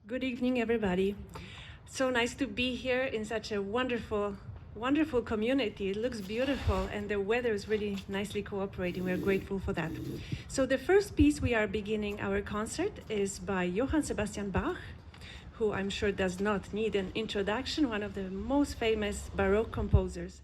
Good evening, everybody. So nice to be here in such a wonderful, wonderful community. It looks beautiful, and the weather is really nicely cooperating. We are grateful for that. So the first piece we are beginning our concert is by Johann Sebastian Bach, who I'm sure does not need an introduction, one of the most famous Baroque composers.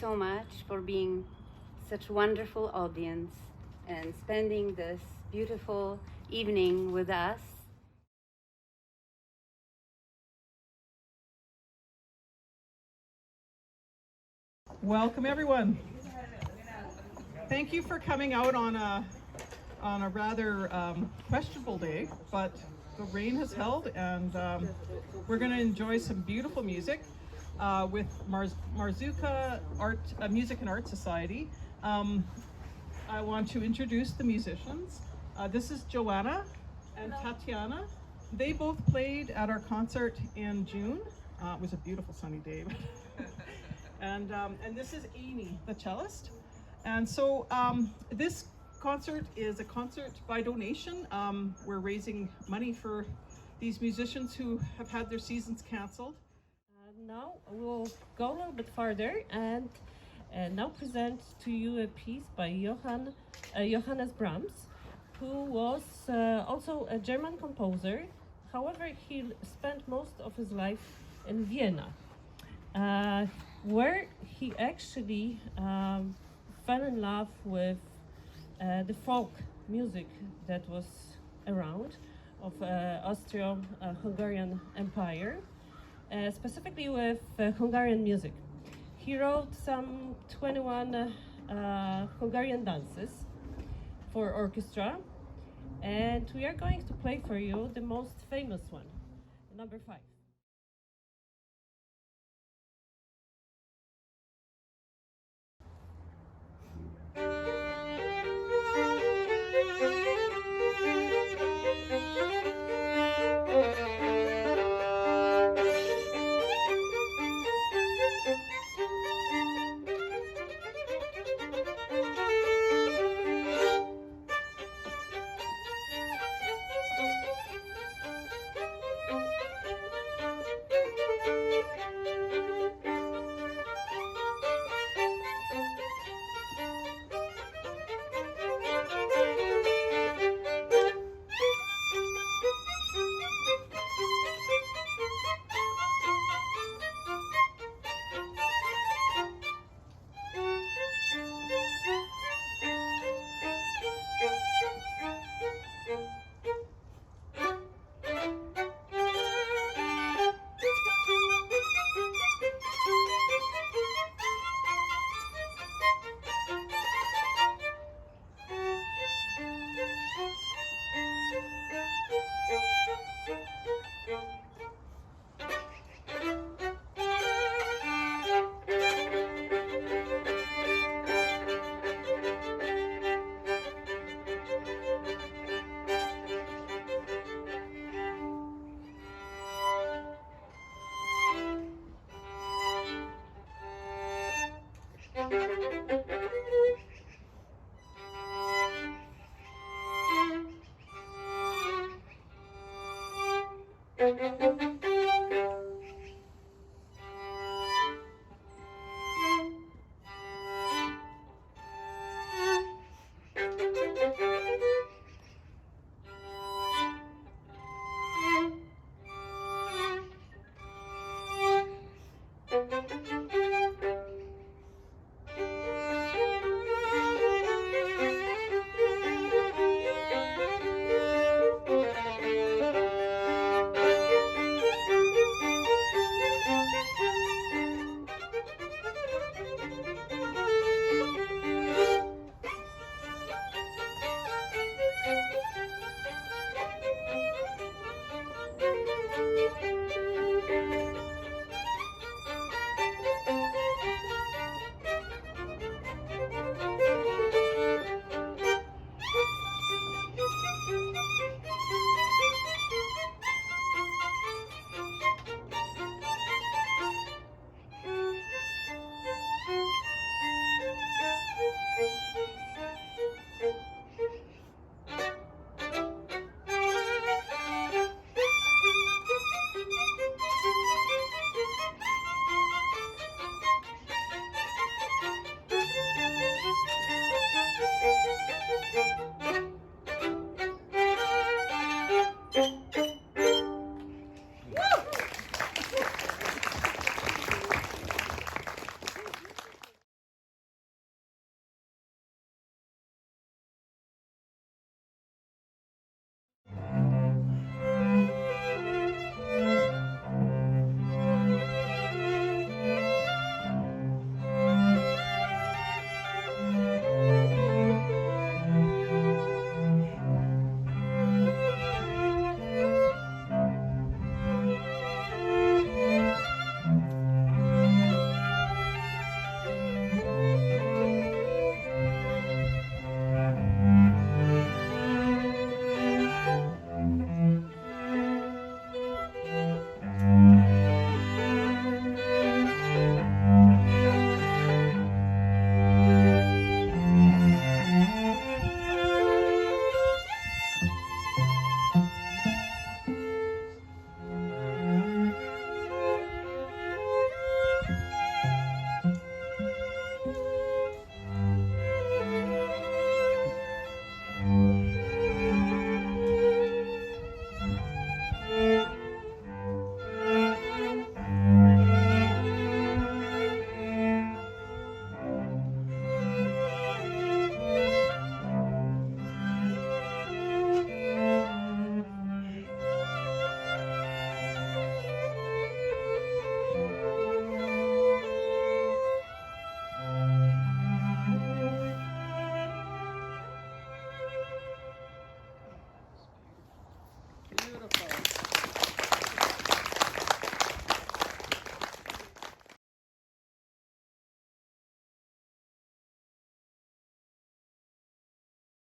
so much for being such a wonderful audience and spending this beautiful evening with us. Welcome everyone. Thank you for coming out on a rather questionable day, but the rain has held, and we're going to enjoy some beautiful music with Mazurka Music and Art Society. I want to introduce the musicians. This is Johanna and Tatiana. They both played at our concert in June. It was a beautiful sunny day. And this is Amy, the cellist. And so this concert is a concert by donation. We're raising money for these musicians who have had their seasons canceled. Now we'll go a little bit further and now present to you a piece by Johannes Brahms, who was also a German composer. However, he spent most of his life in Vienna, where he actually fell in love with the folk music that was around of Austro-Hungarian Empire, specifically with Hungarian music. He wrote some 21 Hungarian dances for orchestra, and we are going to play for you the most famous one, number 5.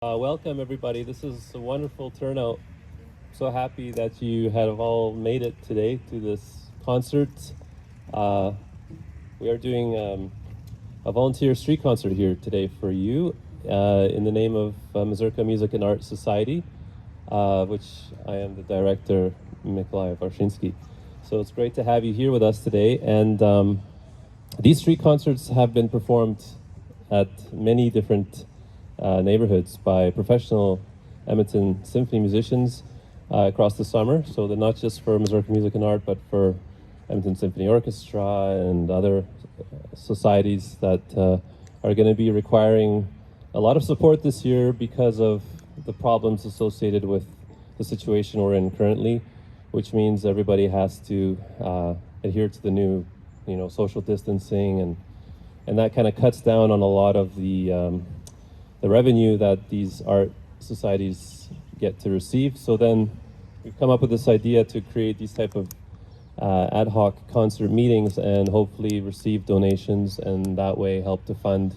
Welcome everybody. This is a wonderful turnout. So happy that you have all made it today to this concert. We are doing a volunteer street concert here today for you in the name of Mazurka Music and Art Society, which I am the director, Mikołaj Warshinsky. So it's great to have you here with us today. And these street concerts have been performed at many different neighborhoods by professional Edmonton symphony musicians across the summer. So they're not just for Mazurka Music and Art, but for Edmonton Symphony Orchestra and other societies that are going to be requiring a lot of support this year because of the problems associated with the situation we're in currently, which means everybody has to adhere to the new, social distancing, and that kind of cuts down on a lot of the revenue that these art societies get to receive. So then we've come up with this idea to create these type of ad hoc concert meetings and hopefully receive donations, and that way help to fund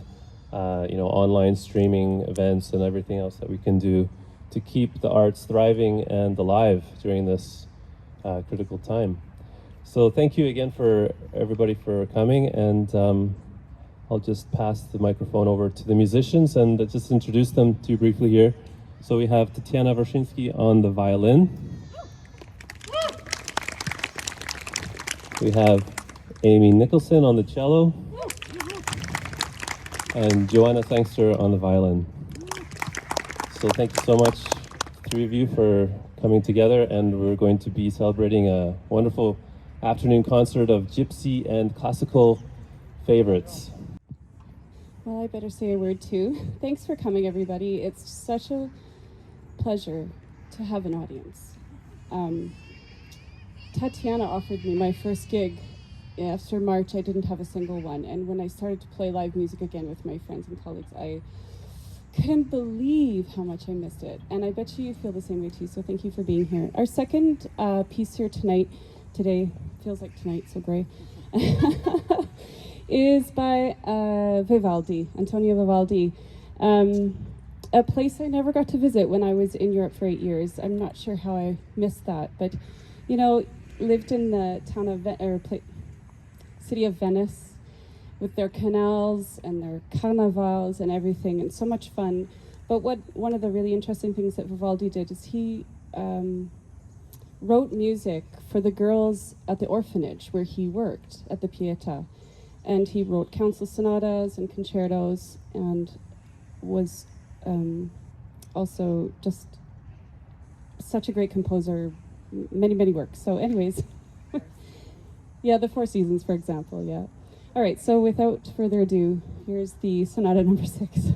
online streaming events and everything else that we can do to keep the arts thriving and alive during this critical time. So thank you again for everybody for coming, and I'll just pass the microphone over to the musicians and just introduce them to you briefly here. So we have Tatiana Warshinsky on the violin. We have Amy Nicholson on the cello. And Johanna Sangster on the violin. So thank you so much, three of you, for coming together, and we're going to be celebrating a wonderful afternoon concert of gypsy and classical favorites. Well, I better say a word too. Thanks for coming, everybody. It's such a pleasure to have an audience. Tatiana offered me my first gig. After March, I didn't have a single one. And when I started to play live music again with my friends and colleagues, I couldn't believe how much I missed it. And I bet you feel the same way too, so thank you for being here. Our second piece here today, feels like tonight, so gray, is by Vivaldi, Antonio Vivaldi. A place I never got to visit when I was in Europe for 8 years. I'm not sure how I missed that, but lived in the town of city of Venice with their canals and their carnivals and everything, and so much fun. But one of the really interesting things that Vivaldi did is he wrote music for the girls at the orphanage where he worked at the Pietà. And he wrote council sonatas and concertos, and was also just such a great composer, many works. So anyways, yeah, the Four Seasons, for example, yeah. All right, so without further ado, here's the Sonata number 6.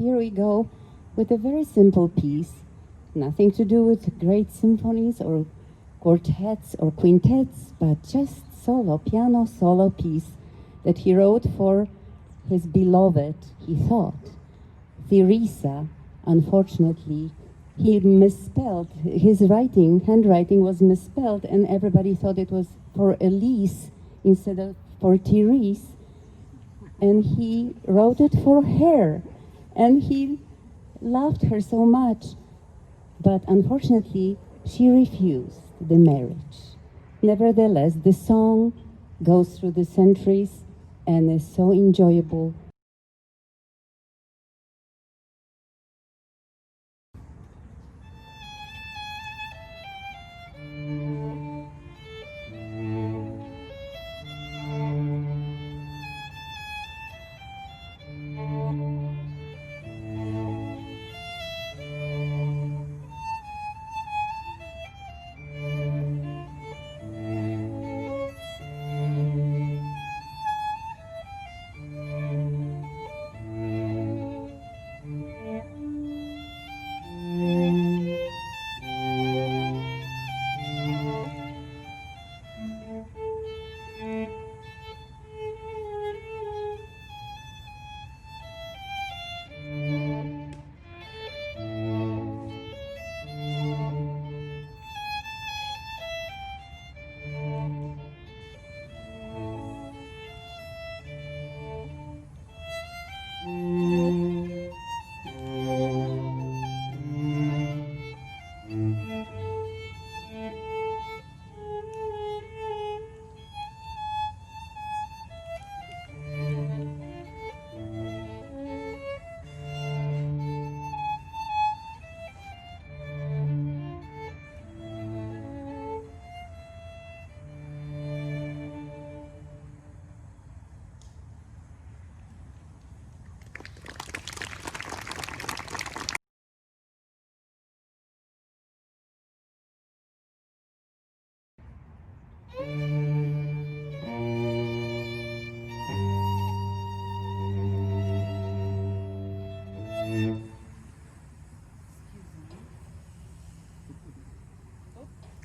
here we go with a very simple piece, nothing to do with great symphonies or quartets or quintets, but just solo, piano solo piece that he wrote for his beloved, he thought, Theresa. Unfortunately, he misspelled, his handwriting was misspelled, and everybody thought it was for Elise instead of for Therese. And he wrote it for her, and he loved her so much. But unfortunately, she refused the marriage. Nevertheless, the song goes through the centuries and is so enjoyable.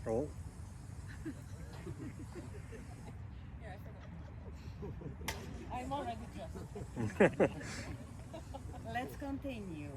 Oh. I'm already dressed. Let's continue.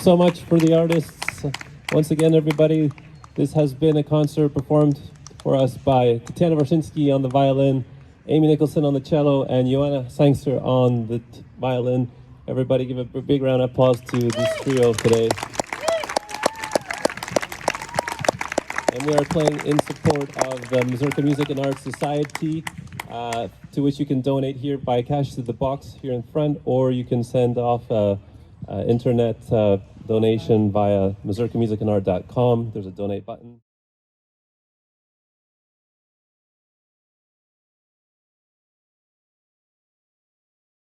So much for the artists. Once again, everybody, this has been a concert performed for us by Tatiana Warszynski on the violin, Amy Nicholson on the cello, and Johanna Sangster on the violin. Everybody give a big round of applause to this trio today. And we are playing in support of the Mazurka Music and Arts Society, to which you can donate here by cash to the box here in front, or you can send off internet donation via mazurkamusicandart.com. There's a donate button.